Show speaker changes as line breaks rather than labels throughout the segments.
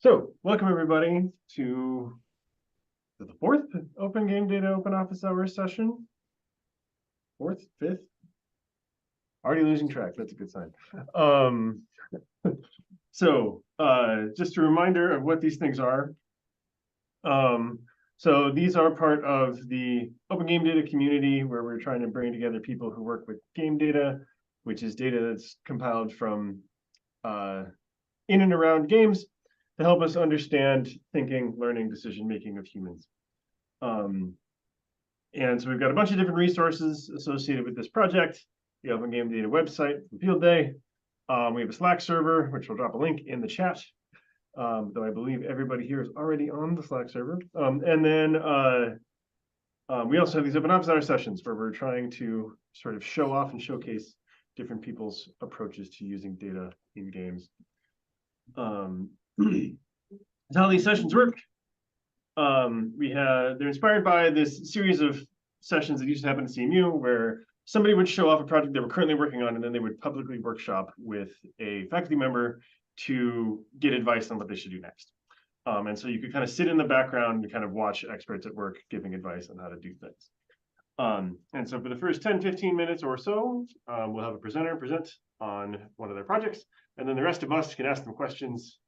So, welcome everybody to the fourth Open Game Data Open Office Hours session. Fourth, fifth? Already losing track. That's a good sign. Just a reminder of what these things are. So these are part of the Open Game Data community where we're trying to bring together people who work with game data, which is data that's compiled from in and around games to help us understand thinking, learning, decision-making of humans. And so we've got a bunch of different resources associated with this project, the Open Game Data website from Field Day. We have a Slack server, which will drop a link in the chat, though I believe everybody here is already on the Slack server. We also have these open office hour sessions where we're trying to sort of show off and showcase different people's approaches to using data in games. That's how these sessions work. They're inspired by this series of sessions that used to happen at CMU where somebody would show off a project they were currently working on, and then they would publicly workshop with a faculty member to get advice on what they should do next. And so you could kind of sit in the background and kind of watch experts at work giving advice on how to do things. And so for the first 10-15 minutes or so, we'll have a presenter present on one of their projects, and then the rest of us can ask them questions,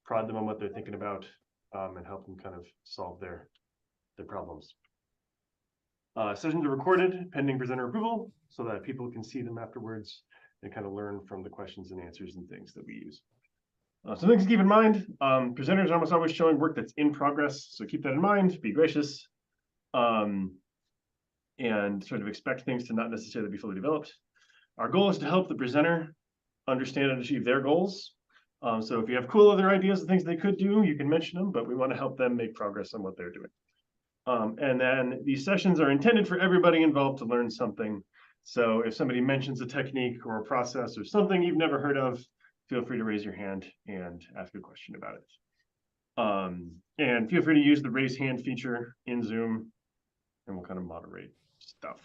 prod them on what they're thinking about, and help them kind of solve their problems. Sessions are recorded pending presenter approval so that people can see them afterwards and kind of learn from the questions and answers and things that we use. So things to keep in mind, presenters are almost always showing work that's in progress, so keep that in mind, be gracious, and sort of expect things to not necessarily be fully developed. Our goal is to help the presenter understand and achieve their goals. So if you have cool other ideas of things they could do, you can mention them, but we want to help them make progress on what they're doing. And then these sessions are intended for everybody involved to learn something. So if somebody mentions a technique or a process or something you've never heard of, feel free to raise your hand and ask a question about it. And feel free to use the raise hand feature in Zoom, and we'll kind of moderate stuff.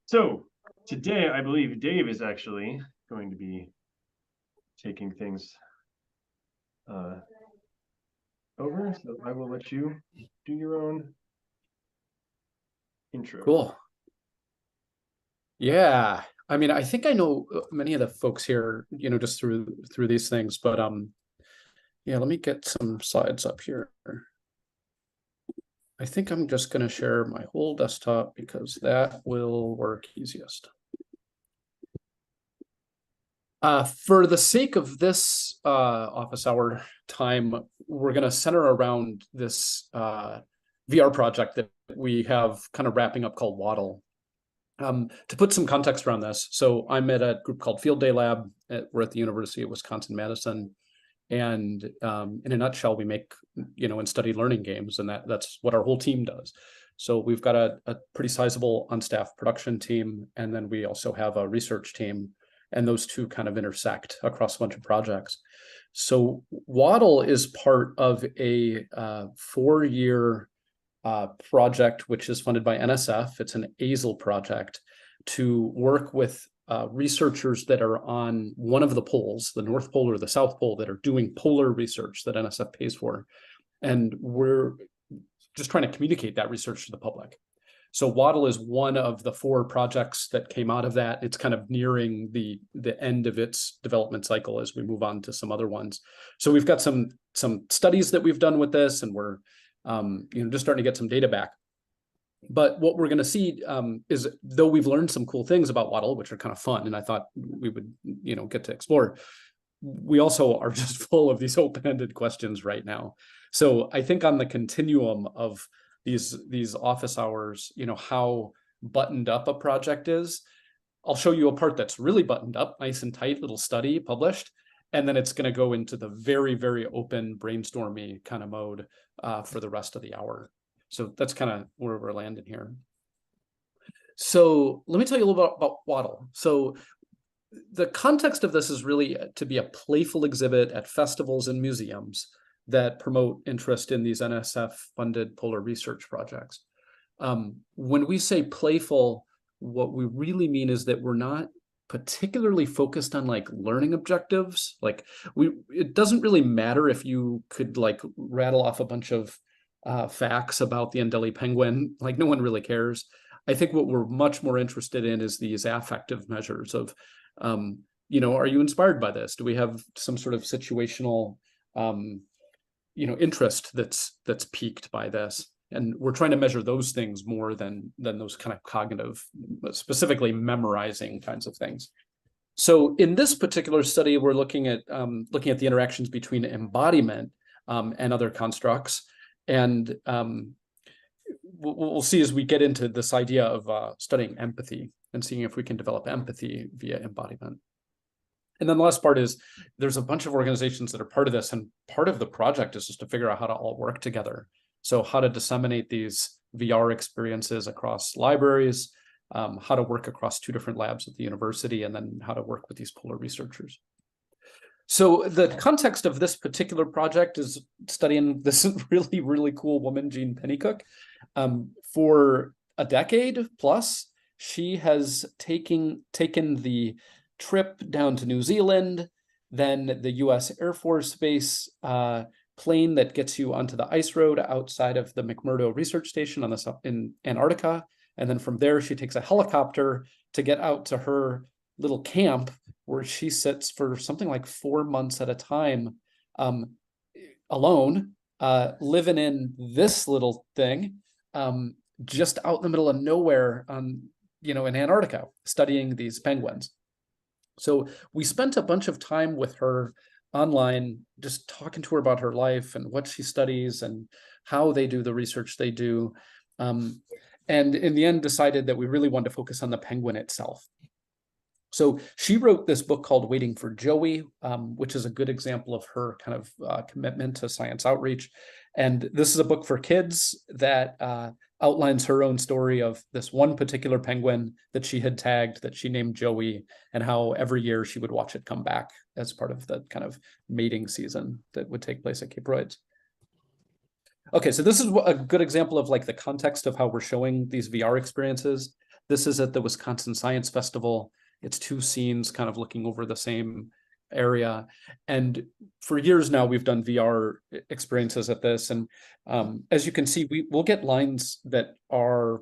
So today, I believe Dave is actually going to be taking things over, so I will let you do your own intro.
Cool. Yeah, I mean, I think I know many of the folks here, just through these things, but yeah, let me get some slides up here. I think I'm just going to share my whole desktop because that will work easiest. For the sake of this office hour time, we're going to center around this VR project that we have kind of wrapping up called Waddle. To put some context around this, so I'm at a group called Field Day Lab. We're at the University of Wisconsin-Madison. And in a nutshell, we make, and study learning games, and that's what our whole team does. So we've got a pretty sizable on-staff production team, and then we also have a research team, and those two kind of intersect across a bunch of projects. So Waddle is part of a 4-year project, which is funded by NSF. It's an ASL project to work with researchers that are on one of the poles, the North Pole or the South Pole, that are doing polar research that NSF pays for. And we're just trying to communicate that research to the public. So Waddle is one of the 4 projects that came out of that. It's kind of nearing the end of its development cycle as we move on to some other ones. So we've got some studies that we've done with this, and we're just starting to get some data back. But what we're going to see is, though we've learned some cool things about Waddle, which are kind of fun, and I thought we would, get to explore, we also are just full of these open-ended questions right now. So I think on the continuum of these office hours, how buttoned up a project is, I'll show you a part that's really buttoned up, nice and tight, little study published, and then it's going to go into the very, very open, brainstormy kind of mode for the rest of the hour. So that's kind of where we're landing here. So let me tell you a little bit about Waddle. So the context of this is really to be a playful exhibit at festivals and museums that promote interest in these NSF-funded polar research projects. When we say playful, what we really mean is that we're not particularly focused on like learning objectives. Like it doesn't really matter if you could like rattle off a bunch of facts about the Adelie penguin, like no one really cares. I think what we're much more interested in is these affective measures of, are you inspired by this? Do we have some sort of situational, interest that's piqued by this? And we're trying to measure those things more than those kind of cognitive, specifically memorizing kinds of things. So in this particular study, we're looking at the interactions between embodiment and other constructs. And we'll see as we get into this idea of studying empathy and seeing if we can develop empathy via embodiment. And then the last part is there's a bunch of organizations that are part of this, and part of the project is just to figure out how to all work together. So how to disseminate these VR experiences across libraries, how to work across 2 different labs at the university, and then how to work with these polar researchers. So the context of this particular project is studying this really, really cool woman, Jean Pennycook. For a decade plus, she has taken the trip down to New Zealand, then the US Air Force Base plane that gets you onto the ice road outside of the McMurdo Research Station in Antarctica. And then from there, she takes a helicopter to get out to her little camp where she sits for something like 4 months at a time, alone, living in this little thing, just out in the middle of nowhere, in Antarctica, studying these penguins. So we spent a bunch of time with her online, just talking to her about her life and what she studies and how they do the research they do. And in the end decided that we really wanted to focus on the penguin itself. So she wrote this book called Waiting for Joey, which is a good example of her kind of commitment to science outreach. And this is a book for kids that outlines her own story of this one particular penguin that she had tagged, that she named Joey, and how every year she would watch it come back as part of the kind of mating season that would take place at Cape Royds. Okay, so this is a good example of like the context of how we're showing these VR experiences. This is at the Wisconsin Science Festival. It's 2 scenes kind of looking over the same area. And for years now, we've done VR experiences at this. And as you can see, we'll get lines that are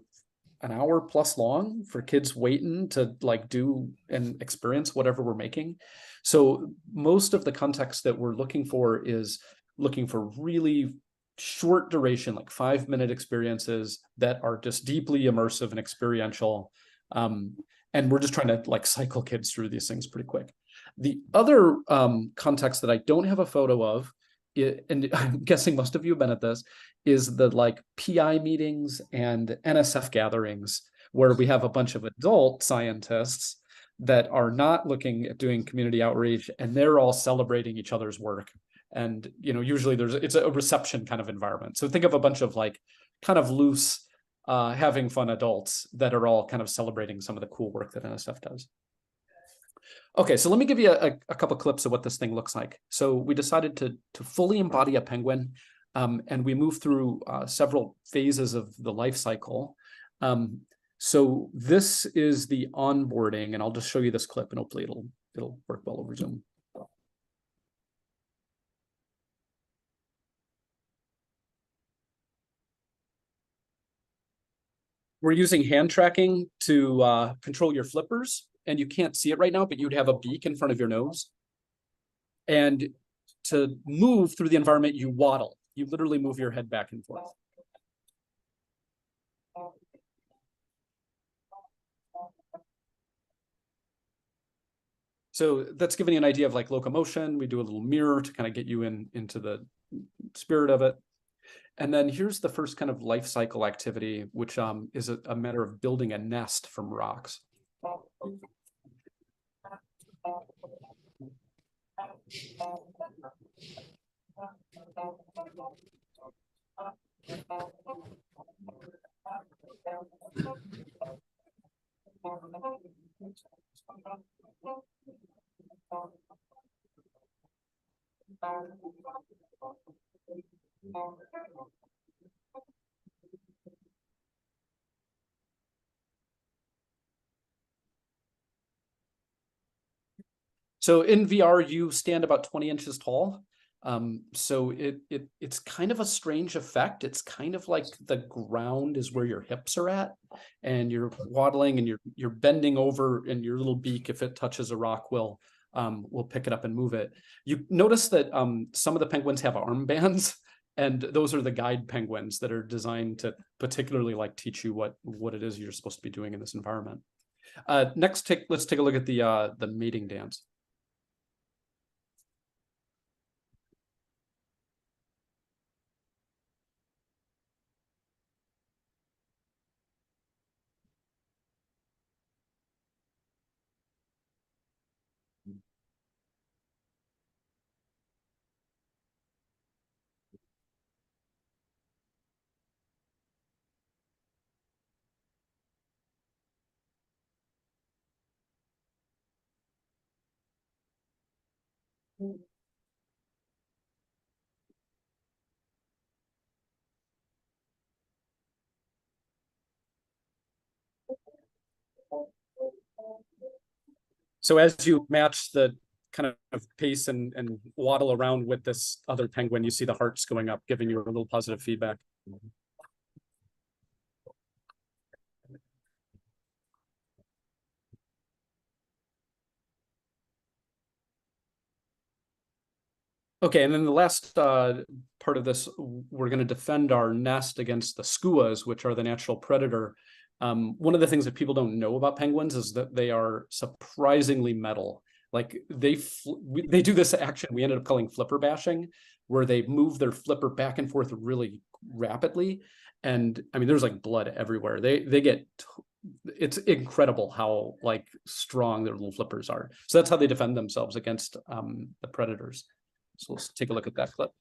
an hour plus long for kids waiting to like do and experience whatever we're making. So most of the context that we're looking for is looking for really short duration, like 5-minute experiences that are just deeply immersive and experiential. And we're just trying to like cycle kids through these things pretty quick. The other context that I don't have a photo of, and I'm guessing most of you have been at this, is the like PI meetings and NSF gatherings where we have a bunch of adult scientists that are not looking at doing community outreach, and they're all celebrating each other's work. And usually it's a reception kind of environment. So think of a bunch of like kind of loose, having fun adults that are all kind of celebrating some of the cool work that NSF does. Okay, so let me give you a couple clips of what this thing looks like. So we decided to fully embody a penguin, and we moved through several phases of the life cycle. So this is the onboarding, and I'll just show you this clip, and hopefully it'll work well over Zoom. We're using hand tracking to control your flippers, and you can't see it right now, but you'd have a beak in front of your nose. And to move through the environment, you waddle. You literally move your head back and forth. So that's giving you an idea of like locomotion. We do a little mirror to kind of get you into the spirit of it. And then here's the first kind of life cycle activity, which is a matter of building a nest from rocks. So in VR, you stand about 20 inches tall. So it's kind of a strange effect. It's kind of like the ground is where your hips are at, and you're waddling and you're bending over, and your little beak, if it touches a rock, will pick it up and move it. You notice that some of the penguins have armbands, and those are the guide penguins that are designed to particularly like teach you what it is you're supposed to be doing in this environment. Next, let's take a look at the mating dance. So as you match the kind of pace and waddle around with this other penguin, you see the hearts going up, giving you a little positive feedback. Okay, and then the last part of this, we're going to defend our nest against the skuas, which are the natural predator. One of the things that people don't know about penguins is that they are surprisingly metal. Like they do this action we ended up calling flipper bashing, where they move their flipper back and forth really rapidly. And I mean, there's like blood everywhere. They get it's incredible how like strong their little flippers are. So that's how they defend themselves against the predators. So let's take a look at that clip.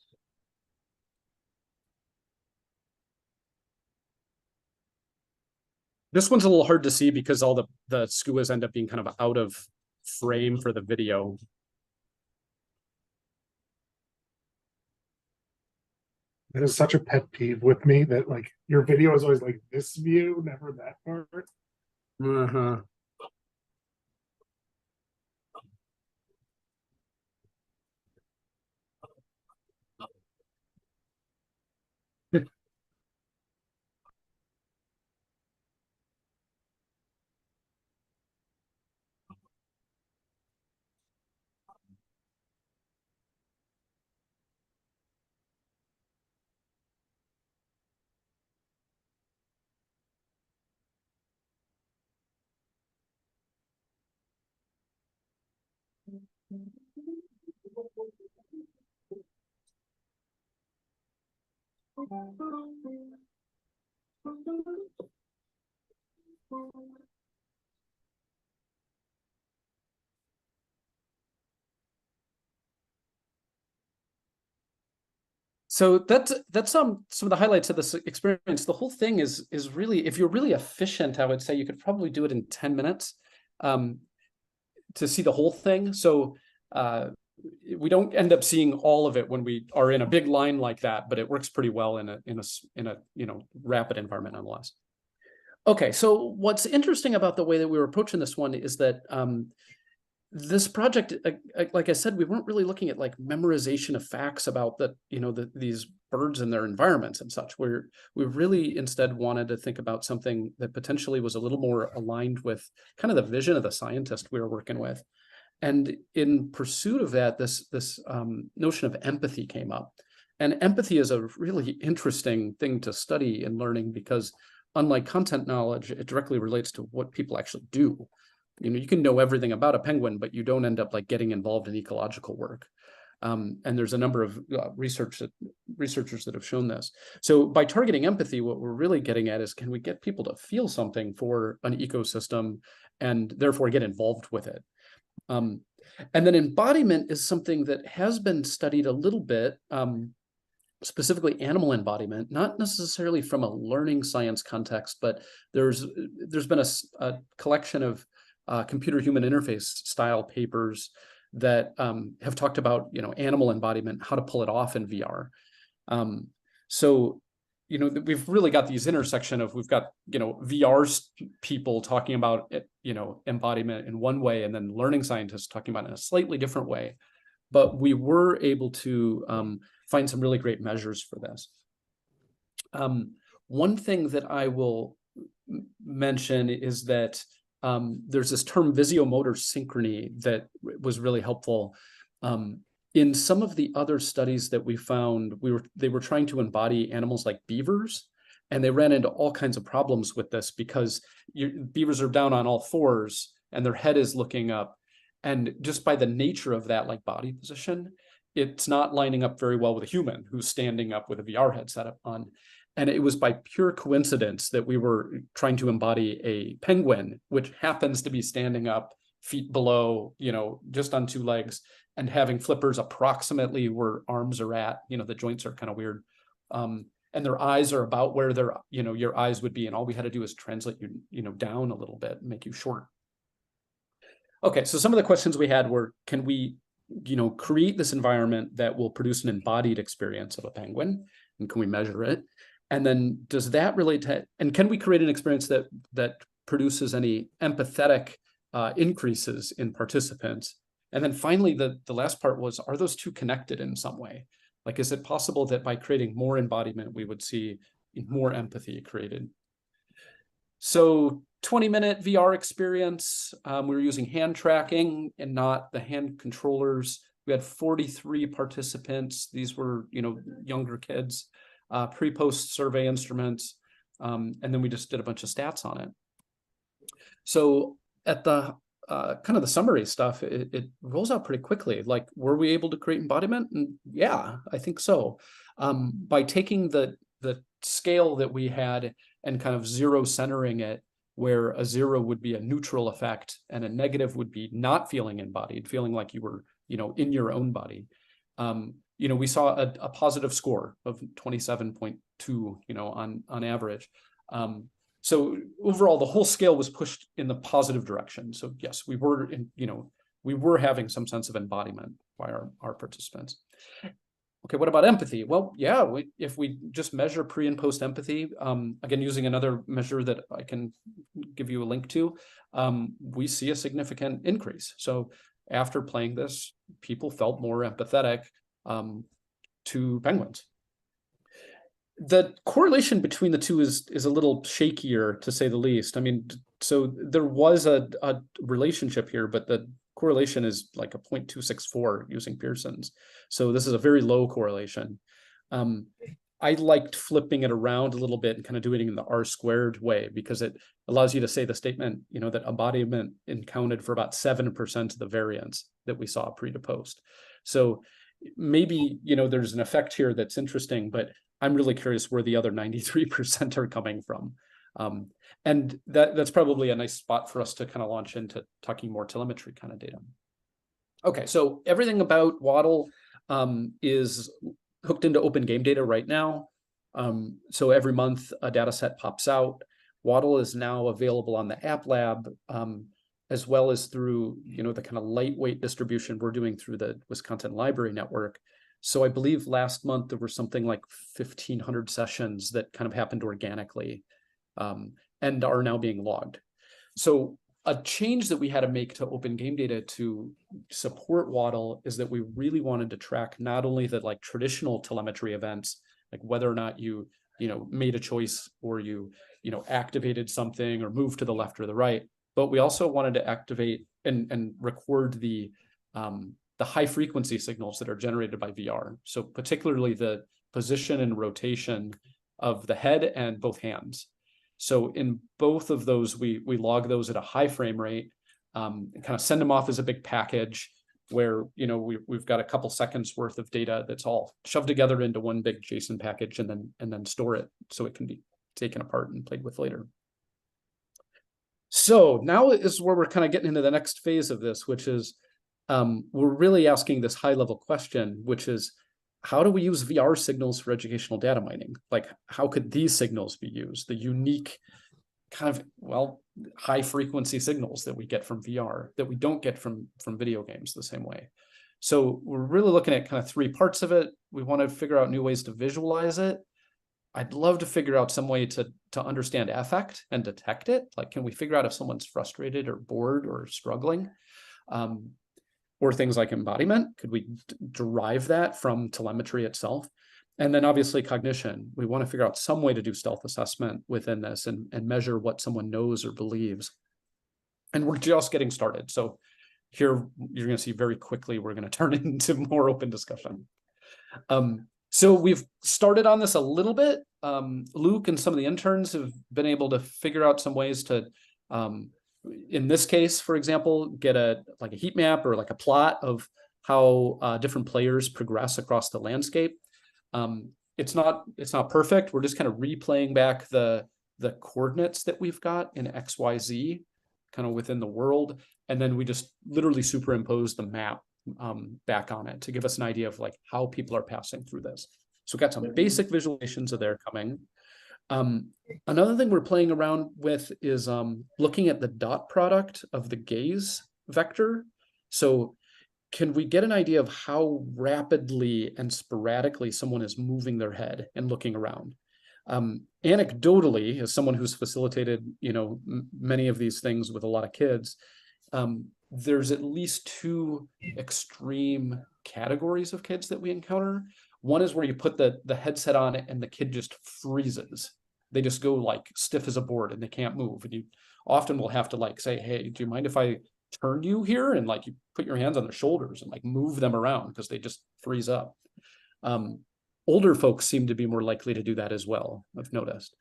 This one's a little hard to see because all the skuas end up being kind of out of frame for the video.
That is such a pet peeve with me, that like your video is always like this view, never that part.
Uh-huh. So that's some of the highlights of this experience. The whole thing is really, if you're really efficient, I would say you could probably do it in 10 minutes to see the whole thing. So we don't end up seeing all of it when we are in a big line like that, but it works pretty well in a rapid environment nonetheless. Okay, so what's interesting about the way that we were approaching this one is that this project, like I said, we weren't really looking at like memorization of facts about these birds and their environments and such. We really instead wanted to think about something that potentially was a little more aligned with kind of the vision of the scientist we were working with. And in pursuit of that, this notion of empathy came up. And empathy is a really interesting thing to study in learning because unlike content knowledge, it directly relates to what people actually do. You can know everything about a penguin, but you don't end up like getting involved in ecological work. And there's a number of researchers that have shown this. So by targeting empathy, what we're really getting at is, can we get people to feel something for an ecosystem and therefore get involved with it? And then embodiment is something that has been studied a little bit, specifically animal embodiment, not necessarily from a learning science context, but there's been a collection of computer-human interface style papers that have talked about animal embodiment, how to pull it off in VR. So you know, we've really got these intersection of, we've got, you know, VR people talking about it, you know, embodiment in one way, and then learning scientists talking about it in a slightly different way. But we were able to find some really great measures for this. One thing that I will mention is that there's this term visiomotor synchrony that was really helpful. In some of the other studies that we found, they were trying to embody animals like beavers, and they ran into all kinds of problems with this because beavers are down on all fours and their head is looking up. And just by the nature of that, like body position, it's not lining up very well with a human who's standing up with a VR headset on. And it was by pure coincidence that we were trying to embody a penguin, which happens to be standing up, feet below, you know, just on two legs, and having flippers approximately where arms are at. You know, the joints are kind of weird. And their eyes are about where their, you know, your eyes would be. And all we had to do is translate you, you know, down a little bit, make you short. Okay, so some of the questions we had were, can we, you know, create this environment that will produce an embodied experience of a penguin? And can we measure it? And then does that relate to, and can we create an experience that produces any empathetic increases in participants? And then finally, the last part was, are those two connected in some way? Like, is it possible that by creating more embodiment, we would see more empathy created? So 20-minute VR experience, we were using hand tracking and not the hand controllers. We had 43 participants. These were, you know, younger kids. Pre-post survey instruments, and then we just did a bunch of stats on it. So at the kind of the summary stuff, it rolls out pretty quickly. Like, were we able to create embodiment? And yeah, I think so. By taking the scale that we had and kind of zero centering it, where a 0 would be a neutral effect and a negative would be not feeling embodied, feeling like you were, you know, in your own body. You know, we saw a positive score of 27.2, you know, on average. So overall, the whole scale was pushed in the positive direction. So yes, we were we were having some sense of embodiment by our participants. Okay, what about empathy? Well, yeah, if we just measure pre and post empathy, again, using another measure that I can give you a link to, we see a significant increase. So after playing this, people felt more empathetic to penguins. The correlation between the two is a little shakier, to say the least. I mean, so there was a relationship here, but the correlation is like a 0.264 using Pearson's. So this is a very low correlation. I liked flipping it around a little bit and kind of doing it in the R² way, because it allows you to say the statement, you know, that embodiment accounted for about 7% of the variance that we saw pre to post. So maybe, you know, there's an effect here that's interesting, but I'm really curious where the other 93% are coming from. And that's probably a nice spot for us to kind of launch into talking more telemetry kind of data. Okay, so everything about Waddle is hooked into open game data right now. So every month a data set pops out. Waddle is now available on the App Lab, as well as through, you know, the kind of lightweight distribution we're doing through the Wisconsin Library Network. So I believe last month there were something like 1,500 sessions that kind of happened organically, and are now being logged. So a change that we had to make to open game data to support Waddle is that we really wanted to track not only the like traditional telemetry events, like whether or not you made a choice or you activated something or moved to the left or the right, but we also wanted to activate and record the high frequency signals that are generated by VR. So particularly the position and rotation of the head and both hands. So in both of those, we log those at a high frame rate, and kind of send them off as a big package where, we've got a couple seconds worth of data that's all shoved together into one big JSON package and then store it so it can be taken apart and played with later. So now is where we're kind of getting into the next phase of this, which is we're really asking this high level question, which is, how do we use VR signals for educational data mining? Like, how could these signals be used? The unique kind of, high frequency signals that we get from VR that we don't get from video games the same way. So we're really looking at kind of three parts of it. We want to figure out new ways to visualize it. I'd love to figure out some way to understand affect and detect it. Like, can we figure out if someone's frustrated or bored or struggling? Or things like embodiment, could we derive that from telemetry itself? And then obviously cognition, we want to figure out some way to do stealth assessment within this and measure what someone knows or believes. And we're just getting started. So here you're going to see very quickly, we're going to turn it into more open discussion. So we've started on this a little bit. Luke and some of the interns have been able to figure out some ways to, in this case, for example, get a heat map or like a plot of how different players progress across the landscape. It's not perfect. We're just kind of replaying back the coordinates that we've got in XYZ kind of within the world. And then we just literally superimpose the map back on it to give us an idea of like how people are passing through this. So we've got some basic visualizations of their coming. Another thing we're playing around with is looking at the dot product of the gaze vector. So can we get an idea of how rapidly and sporadically someone is moving their head and looking around? Anecdotally, as someone who's facilitated, many of these things with a lot of kids, there's at least two extreme categories of kids that we encounter. One is where you put the headset on and the kid just freezes. They just go like stiff as a board and they can't move. And you often will have to like say, hey, do you mind if I turn you here? And like you put your hands on their shoulders and like move them around because they just freeze up. Older folks seem to be more likely to do that as well, I've noticed.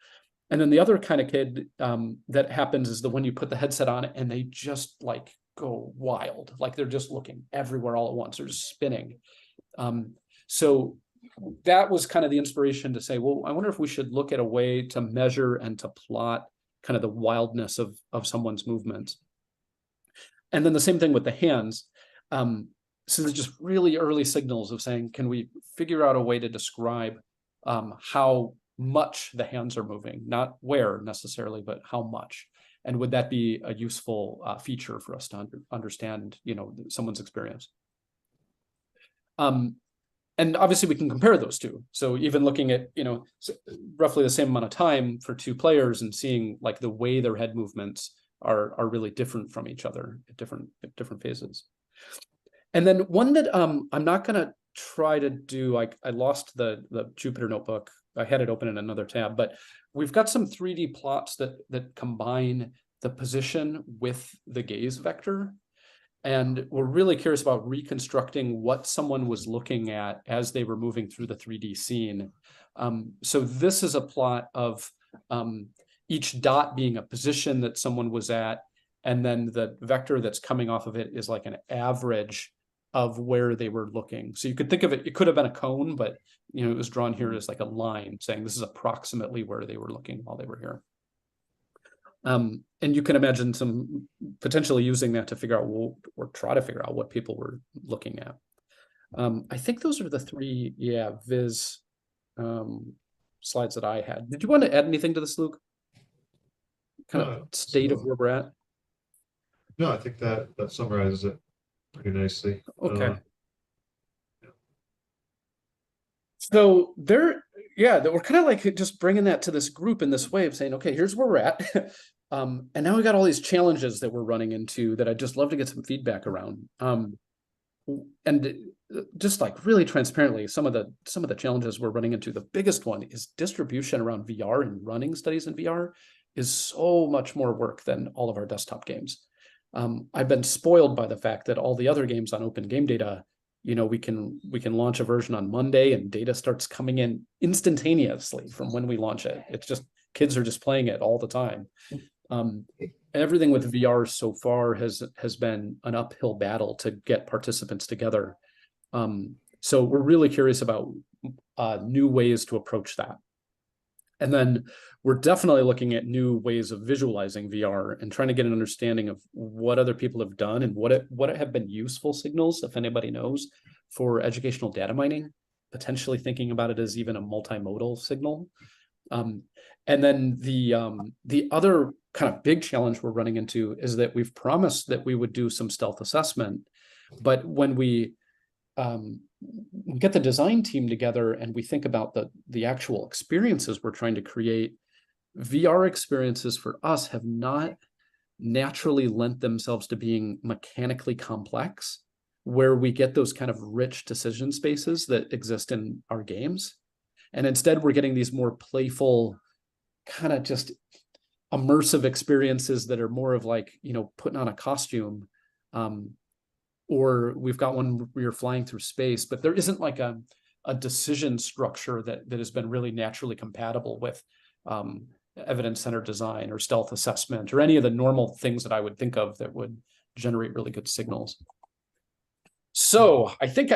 And then the other kind of kid that happens is the one you put the headset on and they just like go wild. Like they're just looking everywhere all at once. They're just spinning. So that was kind of the inspiration to say, well, I wonder if we should look at a way to measure and to plot kind of the wildness of someone's movements. And then the same thing with the hands. So there's just really early signals of saying, can we figure out a way to describe how much the hands are moving, not where necessarily, but how much. And would that be a useful feature for us to understand, someone's experience? And obviously we can compare those two. So even looking at, roughly the same amount of time for two players and seeing like the way their head movements are really different from each other at different phases. And then one that I'm not going to try to do, like I lost the Jupyter notebook. I had it open in another tab, but we've got some 3D plots that combine the position with the gaze vector. And we're really curious about reconstructing what someone was looking at as they were moving through the 3D scene. So this is a plot of each dot being a position that someone was at, and then the vector that's coming off of it is like an average of where they were looking. So you could think of it, it could have been a cone, but it was drawn here as like a line saying this is approximately where they were looking while they were here. And you can imagine some potentially using that to figure out or try to figure out what people were looking at. I think those are the three, viz slides that I had. Did you want to add anything to this, Luke? Kind of state of where we're at?
No, I think that summarizes it pretty nicely.
Okay. So we're kind of like just bringing that to this group in this way of saying, okay, here's where we're at. And now we got all these challenges that we're running into that I'd just love to get some feedback around. And just like really transparently, some of the challenges we're running into, the biggest one is distribution around VR, and running studies in VR is so much more work than all of our desktop games. I've been spoiled by the fact that all the other games on Open Game Data, we can launch a version on Monday and data starts coming in instantaneously from when we launch it. It's just kids are just playing it all the time. Everything with VR so far has been an uphill battle to get participants together. So we're really curious about new ways to approach that. And then we're definitely looking at new ways of visualizing VR and trying to get an understanding of what other people have done and what have been useful signals, if anybody knows, for educational data mining, potentially thinking about it as even a multimodal signal. And then the other kind of big challenge we're running into is that we've promised that we would do some stealth assessment, but when we we get the design team together and we think about the actual experiences we're trying to create, VR experiences for us have not naturally lent themselves to being mechanically complex, where we get those kind of rich decision spaces that exist in our games. And instead, we're getting these more playful, kind of just immersive experiences that are more of like, you know, putting on a costume. Or we've got one where you're flying through space, but there isn't like a decision structure that has been really naturally compatible with evidence-centered design or stealth assessment or any of the normal things that I would think of that would generate really good signals. So I think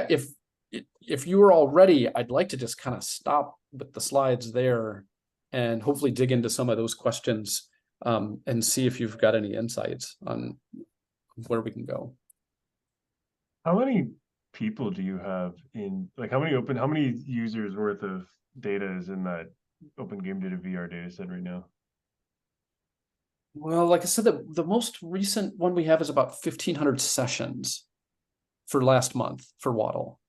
if you were all ready, I'd like to just kind of stop with the slides there and hopefully dig into some of those questions and see if you've got any insights on where we can go.
How many people do you have in, like, how many users worth of data is in that open game data VR data set right now?
Well, like I said, the most recent one we have is about 1,500 sessions for last month for Waddle.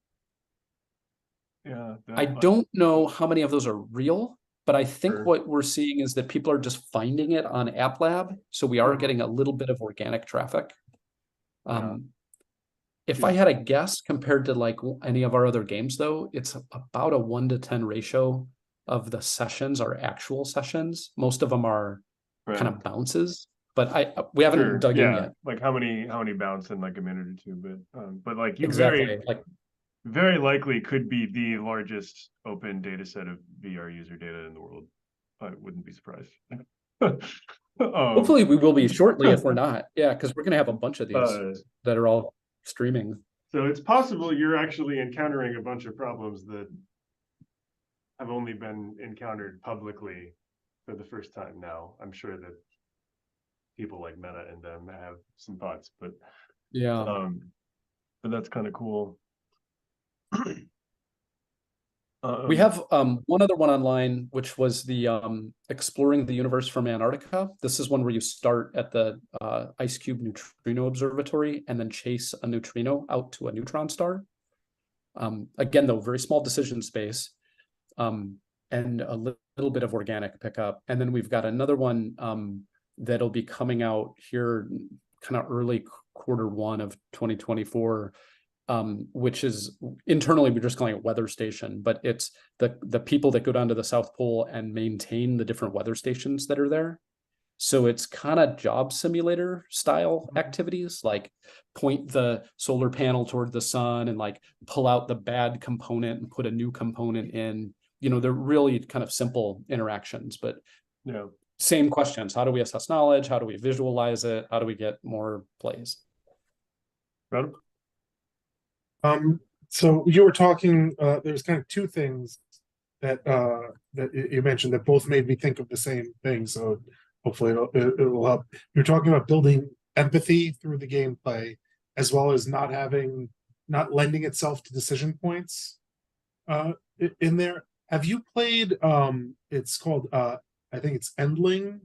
Yeah.
I don't know how many of those are real, but I think
Sure.
what we're seeing is that people are just finding it on App Lab. So we are getting a little bit of organic traffic.
Yeah.
If I had a guess compared to like any of our other games, though, it's about a 1 to 10 ratio of the sessions are actual sessions. Most of them are kind of bounces, but we haven't dug in yet.
Like how many bounce in like a minute or two, but like you
Exactly.
very likely could be the largest open data set of VR user data in the world. I wouldn't be surprised.
Hopefully we will be shortly if we're not. Yeah, because we're going to have a bunch of these that are all streaming.
So it's possible you're actually encountering a bunch of problems that have only been encountered publicly for the first time now. I'm sure that people like Meta and them have some thoughts, but that's kind of cool.
We have one other one online, which was the Exploring the Universe from Antarctica. This is one where you start at the Ice Cube Neutrino Observatory and then chase a neutrino out to a neutron star. Again, though, very small decision space and a little bit of organic pickup. And then we've got another one that'll be coming out here kind of early Q1 of 2024. Which is internally we're just calling it weather station, but it's the people that go down to the South Pole and maintain the different weather stations that are there. So it's kind of job simulator style activities, like point the solar panel toward the sun and like pull out the bad component and put a new component in. You know, they're really kind of simple interactions, but same questions. How do we assess knowledge? How do we visualize it? How do we get more plays?
So you were talking, there's kind of two things that you mentioned that both made me think of the same thing. So hopefully it'll help. You're talking about building empathy through the gameplay, as well as not lending itself to decision points in there. Have you played, it's called, I think it's Endling.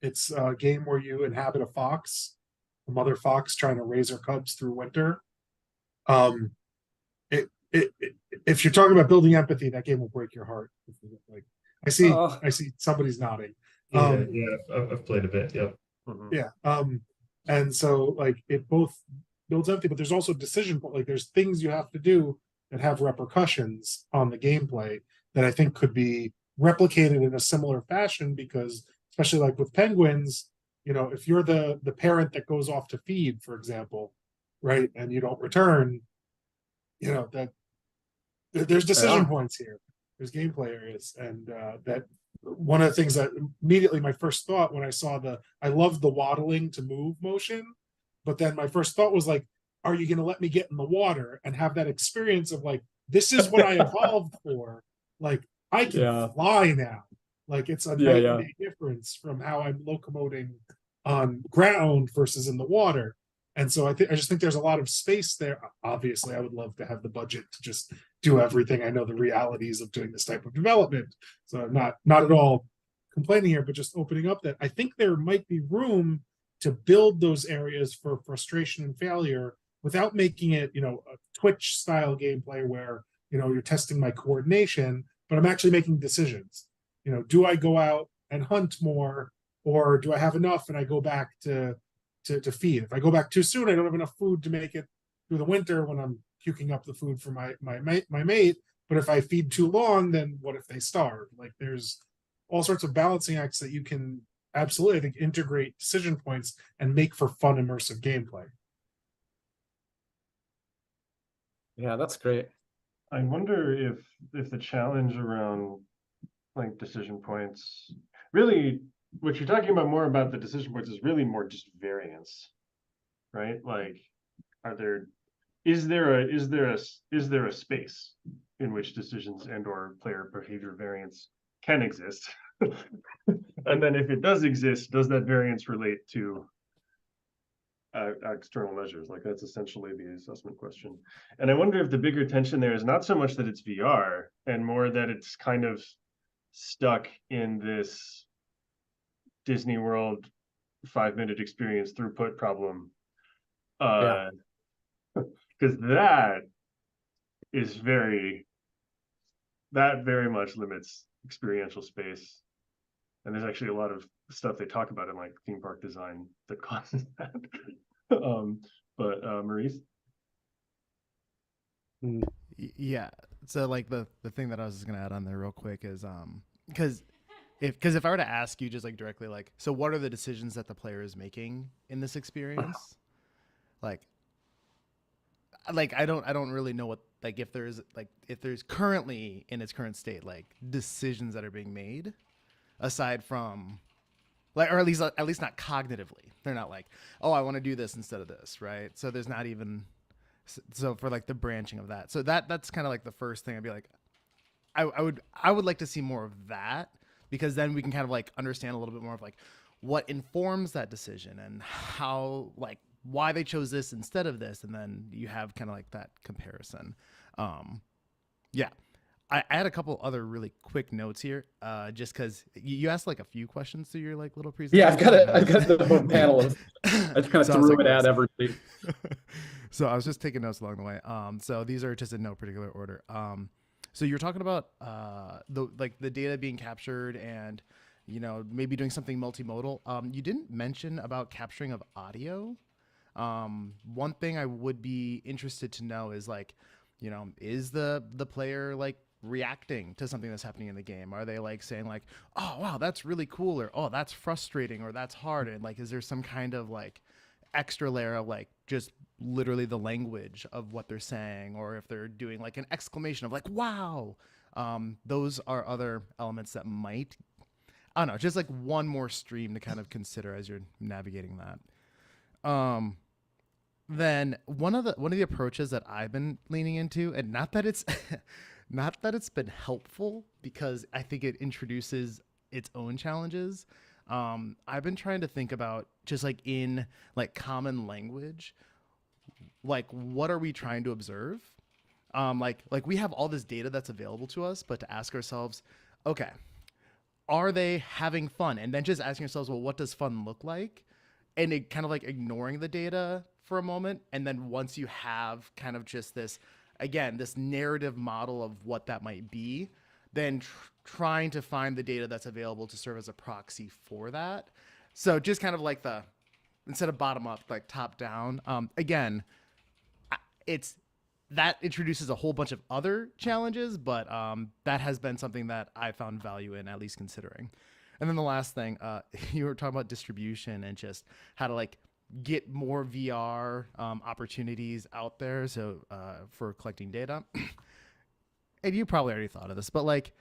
It's a game where you inhabit a fox, a mother fox trying to raise her cubs through winter. If you're talking about building empathy, that game will break your heart. Like I see somebody's nodding.
I've played a bit.
And so like it both builds empathy, but there's also decision, like there's things you have to do that have repercussions on the gameplay that I think could be replicated in a similar fashion, because especially like with penguins, you know, if you're the parent that goes off to feed, for example, right, and you don't return, you know, that there's decision points here, there's gameplay areas, and that one of the things that immediately my first thought when I saw I love the waddling to move motion, but then my first thought was like, are you going to let me get in the water and have that experience of like, this is what I evolved for, like I can fly now, like it's a night and day difference from how I'm locomoting on ground versus in the water. And so I just think there's a lot of space there. Obviously, I would love to have the budget to just do everything. I know the realities of doing this type of development, so I'm not at all complaining here, but just opening up that I think there might be room to build those areas for frustration and failure without making it, you know, a Twitch style gameplay where, you know, you're testing my coordination, but I'm actually making decisions. You know, do I go out and hunt more, or do I have enough and I go back to feed? If I go back too soon, I don't have enough food to make it through the winter when I'm puking up the food for my mate. But if I feed too long, then what if they starve? Like, there's all sorts of balancing acts that you can absolutely, I think, integrate decision points and make for fun, immersive gameplay.
Yeah, that's great.
I wonder if the challenge around like decision points, really what you're talking about more about the decision points is really more just variance, right? Like, is there a space in which decisions and or player behavior variance can exist? And then if it does exist, does that variance relate to external measures? Like, that's essentially the assessment question. And I wonder if the bigger tension there is not so much that it's VR and more that it's kind of stuck in this Disney World 5-minute experience throughput problem.
Yeah.
Because that very much limits experiential space. And there's actually a lot of stuff they talk about in like theme park design that causes that. Maurice?
Yeah. So like the thing that I was just gonna add on there real quick is because if I were to ask you just like directly, like, so what are the decisions that the player is making in this experience? like I don't really know what, like, if there's currently in its current state like decisions that are being made aside from like, or at least not cognitively. They're not like, oh, I want to do this instead of this, right? So there's not even, so for like the branching of that. So that's kind of like the first thing I'd be like, I would like to see more of that, because then we can kind of like understand a little bit more of like what informs that decision and how, like, why they chose this instead of this. And then you have kind of like that comparison. Yeah. I had a couple other really quick notes here, just because you asked like a few questions through your like little presentation.
Yeah, I've got the whole panel of, I just kind of threw it at everything.
So I was just taking notes along the way. So these are just in no particular order. So you're talking about the data being captured and, you know, maybe doing something multimodal. You didn't mention about capturing of audio. One thing I would be interested to know is, like, you know, is the player like reacting to something that's happening in the game? Are they like saying like, oh wow, that's really cool, or oh, that's frustrating, or that's hard? And like, is there some kind of like extra layer of like just literally the language of what they're saying, or if they're doing like an exclamation of like, wow? Those are other elements that might, I don't know, just like one more stream to kind of consider as you're navigating that. Then one of the approaches that I've been leaning into, and not that it's not that it's been helpful, because I think it introduces its own challenges. I've been trying to think about just like in like common language, like what are we trying to observe? Like we have all this data that's available to us, but to ask ourselves, okay, are they having fun? And then just asking ourselves, well, what does fun look like? And it kind of like ignoring the data for a moment. And then once you have kind of just this, again, this narrative model of what that might be, then trying to find the data that's available to serve as a proxy for that. So just kind of like instead of bottom up, like top down. Again, that introduces a whole bunch of other challenges, but that has been something that I found value in, at least considering. And then the last thing, you were talking about distribution and just how to like get more VR opportunities out there. So for collecting data, and you probably already thought of this, but like,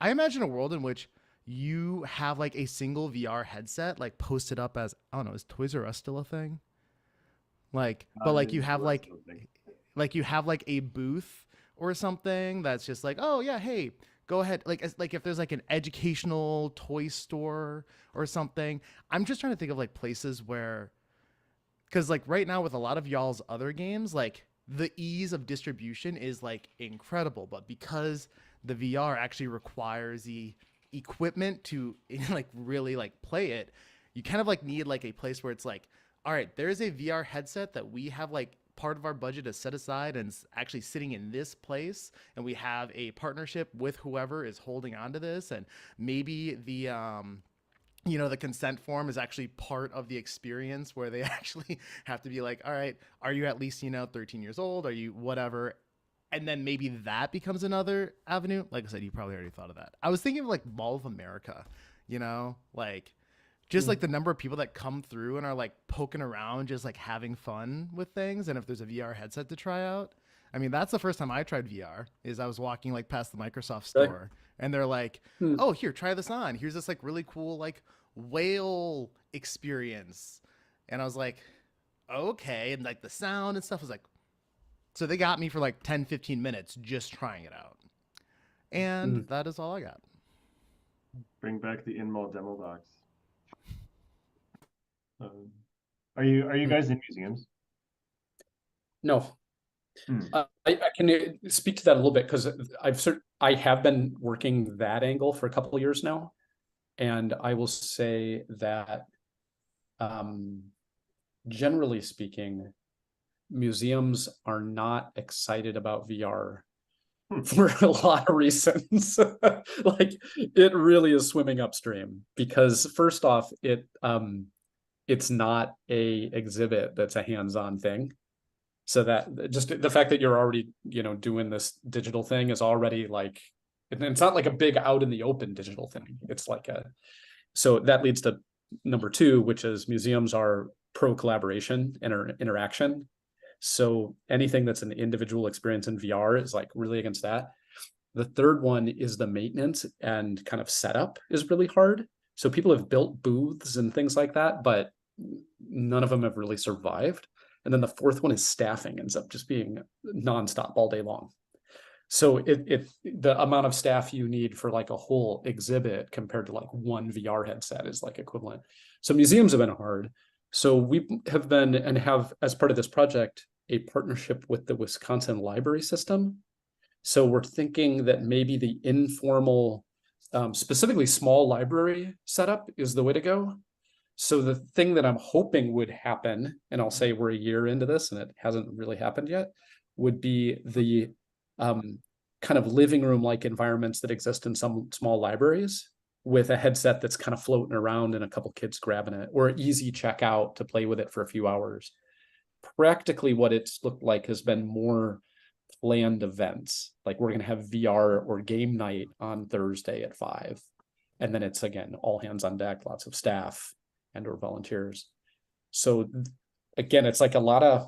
I imagine a world in which you have like a single VR headset, like posted up as, I don't know, is Toys R Us still a thing? Like, but like you have like you have like a booth or something that's just like, oh yeah, hey, go ahead. Like if there's like an educational toy store or something. I'm just trying to think of like places where, because like right now with a lot of y'all's other games, like the ease of distribution is like incredible, but because the VR actually requires the equipment to like really like play it, you kind of like need like a place where it's like, all right, there's a VR headset that we have like part of our budget is set aside and it's actually sitting in this place, and we have a partnership with whoever is holding on to this, and maybe the the consent form is actually part of the experience where they actually have to be like, all right, are you at least 13 years old, are you whatever, and then maybe that becomes another avenue. Like I said, you probably already thought of that. I was thinking of like Mall of America, like just like the number of people that come through and are like poking around, just like having fun with things. And if there's a VR headset to try out, I mean, that's the first time I tried VR. Is I was walking like past the Microsoft store, and they're like, "Oh, here, try this on. Here's this like really cool like whale experience," and I was like, "Okay," and like the sound and stuff was like, so they got me for like 10-15 minutes just trying it out, and that is all I got.
Bring back the in-mall demo docs. Are you guys in museums?
No. I can speak to that a little bit because I have been working that angle for a couple of years now, and I will say that generally speaking, museums are not excited about VR for a lot of reasons. Like it really is swimming upstream because first off, it's not a exhibit that's a hands-on thing. So that just the fact that you're already, doing this digital thing is already like, it's not like a big out in the open digital thing. It's like so that leads to number two, which is museums are pro collaboration and interaction. So anything that's an individual experience in VR is like really against that. The third one is the maintenance and kind of setup is really hard. So people have built booths and things like that, but none of them have really survived. And then the fourth one is staffing ends up just being nonstop all day long. So the amount of staff you need for like a whole exhibit compared to like one VR headset is like equivalent. So museums have been hard. So we have been and have, as part of this project, a partnership with the Wisconsin library system. So we're thinking that maybe the informal, specifically small library setup is the way to go. So the thing that I'm hoping would happen, and I'll say we're a year into this and it hasn't really happened yet, would be the kind of living room-like environments that exist in some small libraries with a headset that's kind of floating around and a couple kids grabbing it, or easy checkout to play with it for a few hours. Practically what it's looked like has been more planned events. Like we're going to have VR or game night on Thursday at 5. And then it's, again, all hands on deck, lots of staff and or volunteers. So again, it's like a lot of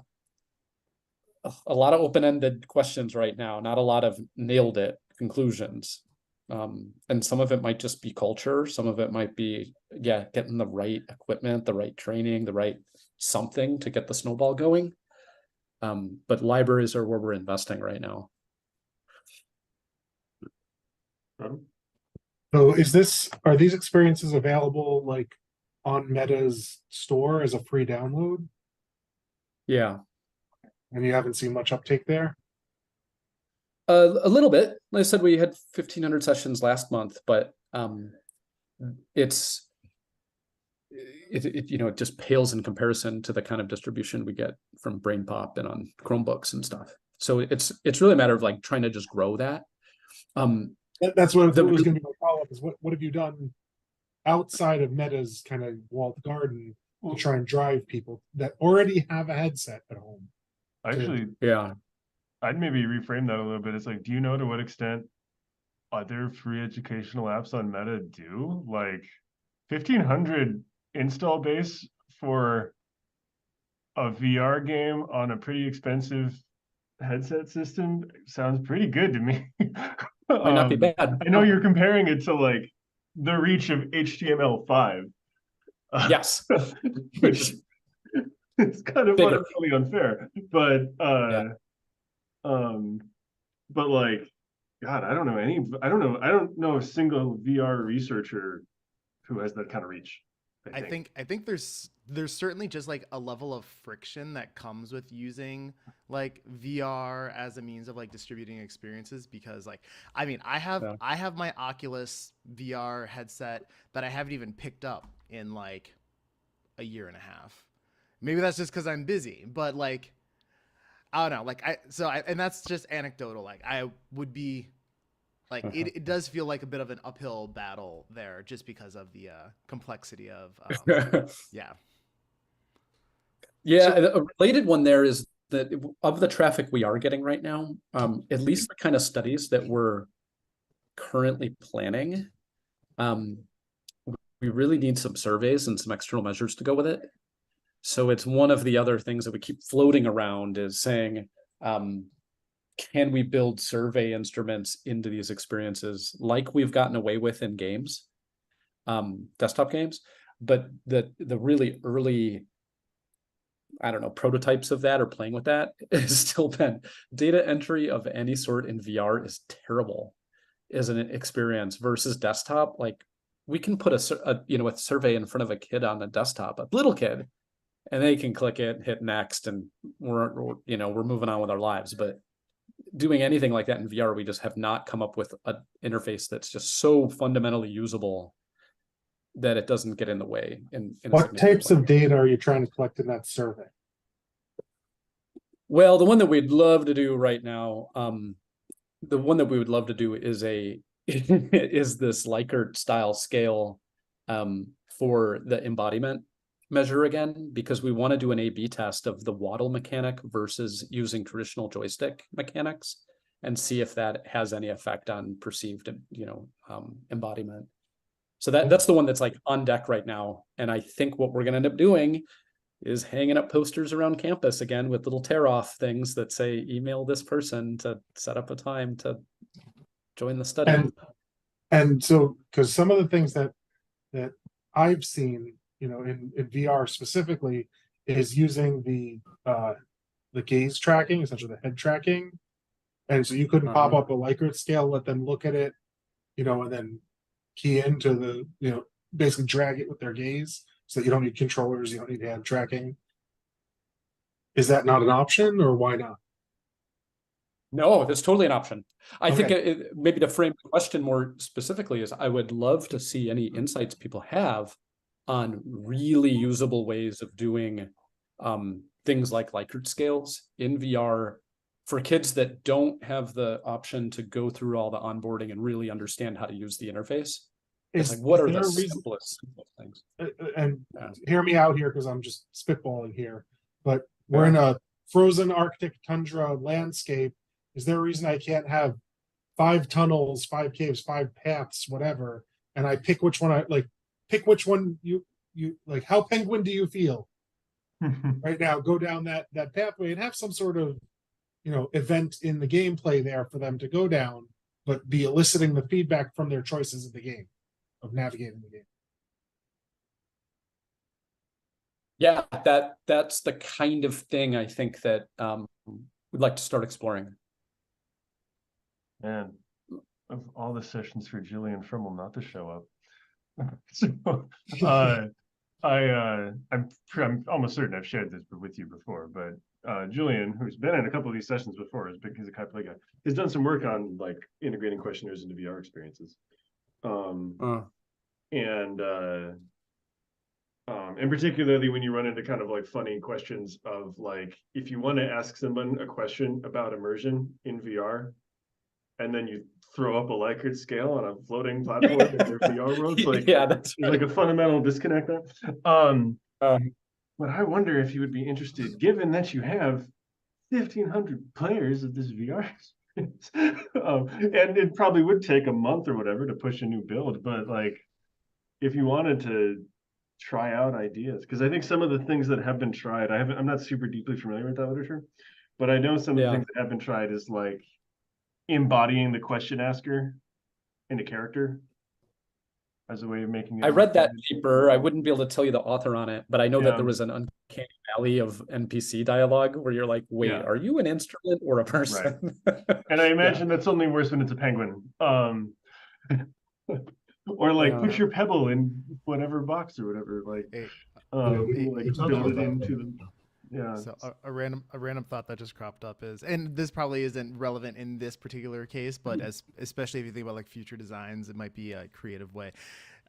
open-ended questions right now, not a lot of nailed it conclusions. And some of it might just be culture. Some of it might be, getting the right equipment, the right training, the right something to get the snowball going. But libraries are where we're investing right now.
So are these experiences available like on Meta's store as a free download?
Yeah.
And you haven't seen much uptake there?
A little bit. Like I said, we had 1,500 sessions last month, but it just pales in comparison to the kind of distribution we get from BrainPop and on Chromebooks and stuff. So it's really a matter of like trying to just grow that.
That's what was going to be my follow-up is what have you done outside of Meta's kind of walled garden to try and drive people that already have a headset at home?
Actually,
yeah,
I'd maybe reframe that a little bit. It's like, do you know to what extent other free educational apps on Meta do? Like 1,500 install base for a VR game on a pretty expensive headset system sounds pretty good to me.
might not be bad.
I know you're comparing it to like the reach of HTML5.
Yes.
Which it's kind of really unfair, but like, God, I don't know a single VR researcher who has that kind of reach.
I think there's certainly just like a level of friction that comes with using like VR as a means of like distributing experiences, because like I mean I have my Oculus VR headset that I haven't even picked up in like a year and a half. maybe that's just because I'm busy, but like, I don't know. Like and that's just anecdotal. Like I would be like, it does feel like a bit of an uphill battle there just because of the complexity of, yeah.
Yeah, a related one there is that of the traffic we are getting right now, at least the kind of studies that we're currently planning, we really need some surveys and some external measures to go with it. So it's one of the other things that we keep floating around is saying, can we build survey instruments into these experiences like we've gotten away with in games, desktop games, but the really early, I don't know, prototypes of that or playing with that has still been data entry of any sort in VR is terrible as an experience versus desktop. Like we can put a survey in front of a kid on a desktop, a little kid, and they can click it, hit next, and we're moving on with our lives. But doing anything like that in VR, we just have not come up with an interface that's just so fundamentally usable that it doesn't get in the way.
What types of data are you trying to collect in that survey?
Well, the one that we'd love to do right now, the one that we would love to do is is this Likert style scale for the embodiment measure again, because we want to do an A/B test of the waddle mechanic versus using traditional joystick mechanics and see if that has any effect on perceived, embodiment. So that's the one that's like on deck right now. And I think what we're going to end up doing is hanging up posters around campus again with little tear off things that say, email this person to set up a time to join the study.
And so, because some of the things that I've seen, in VR specifically, is using the gaze tracking, essentially the head tracking. And so you couldn't pop up a Likert scale, let them look at it, and then key into the, basically drag it with their gaze, so that you don't need controllers, you don't need hand tracking. Is that not an option, or why not?
No, that's totally an option. I think maybe to frame the question more specifically is I would love to see any insights people have on really usable ways of doing things like Likert scales in VR for kids that don't have the option to go through all the onboarding and really understand how to use the interface. What are the simplest things?
And hear me out here, because I'm just spitballing here, but we're in a frozen Arctic tundra landscape. Is there a reason I can't have 5 tunnels, 5 caves, 5 paths, whatever, and I pick which one pick which one you like? How penguin do you feel right now? Go down that pathway and have some sort of event in the gameplay there for them to go down, but be eliciting the feedback from their choices of the game, of navigating the game.
Yeah, that's the kind of thing I think that we'd like to start exploring.
Man, of all the sessions for Julian Frimmel not to show up. So, I'm almost certain I've shared this with you before, but Julian, who's been in a couple of these sessions before, is because a play guy, has done some work on like integrating questionnaires into VR experiences. And particularly when you run into kind of like funny questions of like, if you want to ask someone a question about immersion in VR, and then you throw up a Likert scale on a floating platform in their VR world, like there's like a fundamental disconnect there. But I wonder if you would be interested, given that you have 1,500 players of this VR experience, and it probably would take a month or whatever to push a new build, but like if you wanted to try out ideas, because I think some of the things that have been tried, I'm not super deeply familiar with that literature, but I know some of the things that have been tried is like embodying the question asker in a character as a way of making it.
I read that paper. I wouldn't be able to tell you the author on it, but I know that there was an uncanny valley of NPC dialogue where you're like, wait, are you an instrument or a person?
Right. And I imagine that's only worse when it's a penguin. Or like put your pebble in whatever box or whatever, like build it into the. Yeah.
So a random thought that just cropped up is, and this probably isn't relevant in this particular case, but especially if you think about like future designs, it might be a creative way.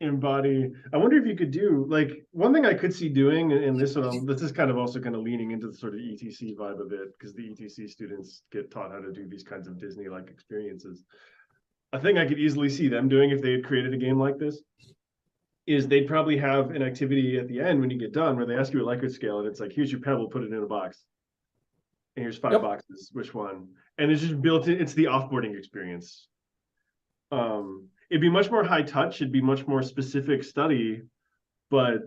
embody. I wonder if you could do like one thing I could see doing in this one. This is kind of also kind of leaning into the sort of ETC vibe of it because the ETC students get taught how to do these kinds of Disney-like experiences. A thing I could easily see them doing if they had created a game like this is they'd probably have an activity at the end when you get done where they ask you a Likert scale and it's like, here's your pebble, put it in a box. And here's 5 boxes, which one? And it's just built in, it's the offboarding experience. It'd be much more high touch, it'd be much more specific study, but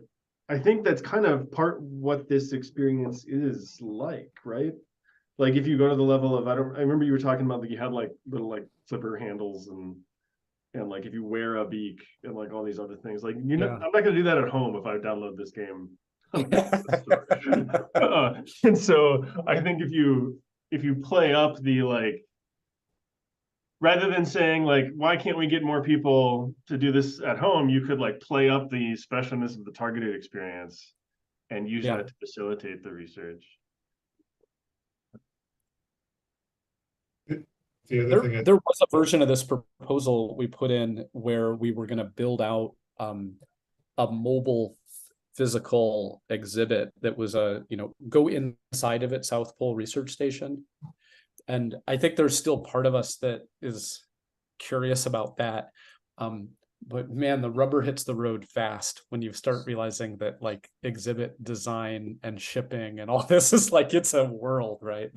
I think that's kind of part what this experience is like, right? Like if you go to the level of, I remember you were talking about that you had like little like flipper handles and like if you wear a beak and like all these other things, like you know, I'm not gonna do that at home if I download this game. And so I think if you play up the like, rather than saying like, why can't we get more people to do this at home? You could like play up the specialness of the targeted experience and use that to facilitate the research.
The other thing
There was a version of this proposal we put in where we were going to build out a mobile physical exhibit that was go inside of it, South Pole Research Station. And I think there's still part of us that is curious about that. But man, the rubber hits the road fast when you start realizing that like exhibit design and shipping and all this is like, it's a world, right?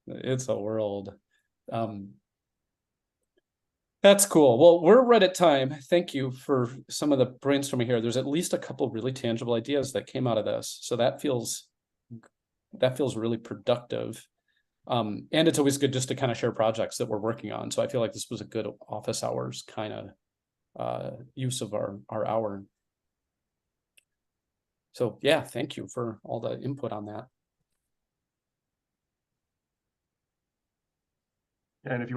It's a world. That's cool. Well, we're right at time. Thank you for some of the brainstorming here. There's at least a couple really tangible ideas that came out of this. So that feels really productive. And it's always good just to kind of share projects that we're working on. So I feel like this was a good office hours kind of use of our hour. So yeah, thank you for all the input on that.
And if you